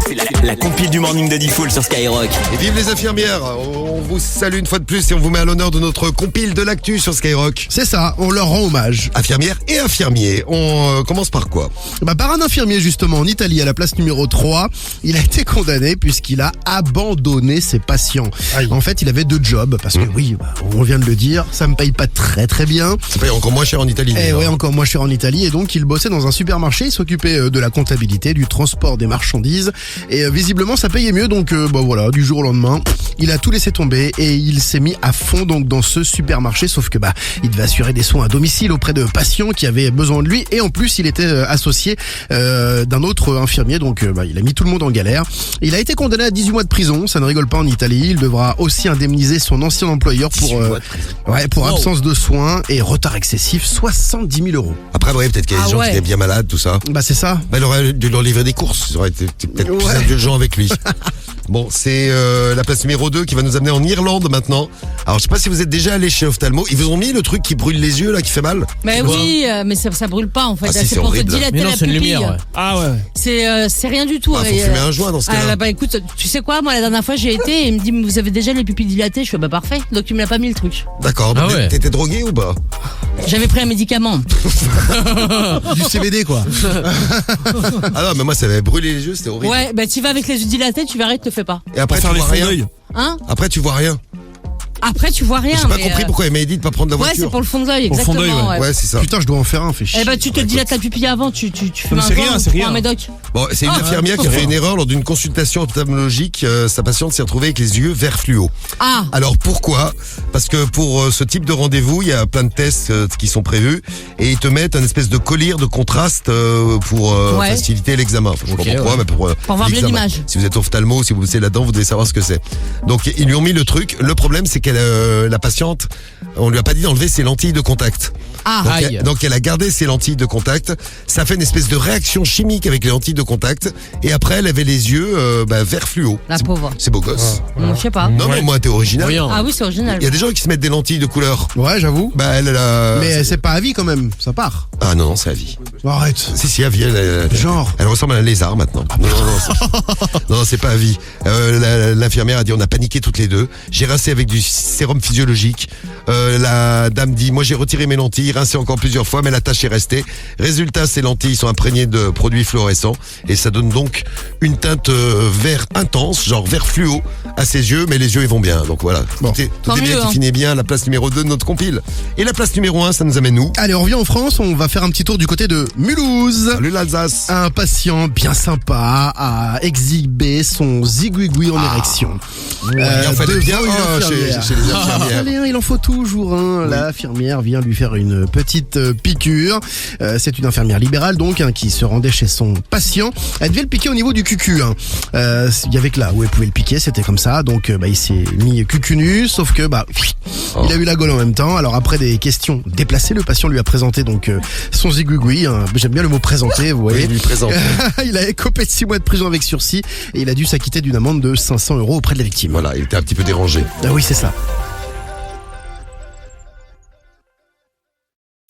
C'est la compile du morning de Diffoul sur Skyrock. Et vive les infirmières. On vous salue une fois de plus et on vous met à l'honneur de notre compile de l'actu sur Skyrock. C'est ça, on leur rend hommage. Infirmières et infirmiers. On commence par quoi? Par un infirmier justement en Italie à la place numéro 3. Il a été condamné puisqu'il a abandonné ses patients. Aïe. En fait, il avait 2 jobs parce que oui, on vient de le dire, ça me paye pas très très bien. Ça paye encore moins cher en Italie. Et ouais, encore moins cher en Italie. Et donc, il bossait dans un supermarché. Il s'occupait de la comptabilité, du transport des marchandises. Et visiblement, ça payait mieux. Donc, voilà, du jour au lendemain, il a tout laissé tomber et il s'est mis à fond donc dans ce supermarché. Sauf que il devait assurer des soins à domicile auprès de patients qui avaient besoin de lui. Et en plus, il était associé d'un autre infirmier. Donc, il a mis tout le monde en galère. Il a été condamné à 18 mois de prison. Ça ne rigole pas en Italie. Il devra aussi indemniser son ancien employeur pour absence de soins et retard excessif, 70 000 euros. Après, peut-être qu'il y a des gens qui étaient bien malades, tout ça. C'est ça. Il aurait dû leur livrer des courses. Ils auraient été peut-être plus indulgents avec lui. Bon, c'est la place numéro 2 qui va nous amener en Irlande maintenant. Alors, je sais pas si vous êtes déjà allé chez l'ophtalmo. Ils vous ont mis le truc qui brûle les yeux, là, qui fait mal? Mais oui, mais ça brûle pas en fait. Ah, si, c'est pour te horrible. dilater Mais non, la c'est une pupille. lumière. Ouais. Ah ouais. C'est rien du tout. Faut fumer un joint dans ce cas-là. Écoute, tu sais quoi, moi la dernière fois j'ai été et il me dit vous avez déjà les pupilles dilatées. Je fais parfait. Donc il me l'a pas mis le truc. D'accord. Ah ouais. T'étais drogué ou pas? J'avais pris un médicament. Du CBD, quoi. Ah non, mais moi, ça m'avait brûlé les yeux, c'était horrible. Ouais, tu vas avec les yeux dilatés, tu verras, te le fais pas. Et après, tu Faire les vois fonds rien. d'œil. Hein? Après, tu vois rien. Après tu vois rien. J'ai pas mais, compris pourquoi il m'a dit de pas prendre la Ouais, voiture. c'est pour le fond d'œil, Pour le fond exactement. d'œil, Ouais, c'est ça. Putain, je dois en faire un, fait chier. Tu te dilates la pupille avant, tu fumes Mais un c'est joint, rien, ou c'est tu prends rien. un médoc. Bon, c'est une infirmière qui a fait une erreur lors d'une consultation ophtalmologique. Sa patiente s'est retrouvée avec les yeux vert fluo. Ah. Alors pourquoi? Parce que pour ce type de rendez-vous, il y a plein de tests qui sont prévus et ils te mettent un espèce de collier de contraste pour faciliter l'examen. Enfin, je sais pas pourquoi, mais pour voir bien l'examen. l'image. Si vous êtes ophtalmo, si vous bossez là-dedans, vous devez savoir ce que c'est. Donc ils lui ont mis le truc. Le problème, c'est qu'elle, la patiente, on lui a pas dit d'enlever ses lentilles de contact. Ah. Donc elle a gardé ses lentilles de contact. Ça fait une espèce de réaction chimique avec les lentilles de contact. Et après, elle avait les yeux vert fluo. La pauvre. C'est beau gosse. Je sais pas. Non, mais moi, t'es original. Voyant. Ah oui, c'est original. Il y a des gens qui se mettent des lentilles de couleur. Ouais, j'avoue. Elle a... Mais c'est pas à vie quand même, ça part. Ah non, c'est à vie. Arrête. Si, à vie. Genre. Elle ressemble à un lézard maintenant. Non, c'est pas à vie. L'infirmière a dit, on a paniqué toutes les deux. J'ai rincé avec du sérum physiologique. La dame dit, moi j'ai retiré mes lentilles, rincé encore plusieurs fois, mais la tache est restée. Résultat, ces lentilles sont imprégnées de produits fluorescents et ça donne donc une teinte vert intense, genre vert fluo à ses yeux, mais les yeux ils vont bien. Donc voilà, Bon. tout Tant est bien mieux, qui finit bien. La place numéro 2 de notre compile. Et la place numéro 1, ça nous amène où? Allez, on revient en France, on va faire un petit tour du côté de Mulhouse. Salut l'Alsace. Un patient bien sympa a exhibé son zigouigoui en érection. Il en fallait bien devant une infirmière. chez les infirmières. Allez, il en faut toujours un. L'infirmière vient lui faire une petite piqûre. C'est une infirmière libérale donc qui se rendait chez son patient. Elle devait le piquer au niveau du cucu. Il y avait que là où elle pouvait le piquer, c'était comme ça. Donc il s'est mis cucu nu, sauf que il a eu la gaule en même temps. Alors après des questions déplacées, le patient lui a présenté donc son zigouigoui. J'aime bien le mot présenter, vous voyez. Oui, lui présente. Il a écopé de 6 mois de prison avec sursis et il a dû s'acquitter d'une amende de 500 € auprès de la victime. Voilà, il était un petit peu dérangé. Ah oui, c'est ça.